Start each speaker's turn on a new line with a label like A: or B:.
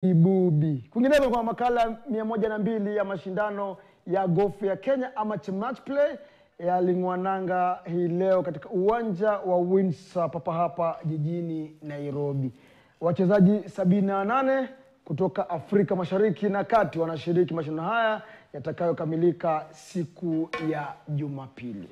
A: Ibubi. Kwingineko kwa makala 102 ya mashindano ya gofu ya Kenya Amateur Match Play yaling'wananga hii leo katika uwanja wa Windsor papa hapa jijini Nairobi. Wachezaji 78 kutoka Afrika Mashariki na Kati wanashiriki mashindano haya yatakayokamilika siku ya Jumapili.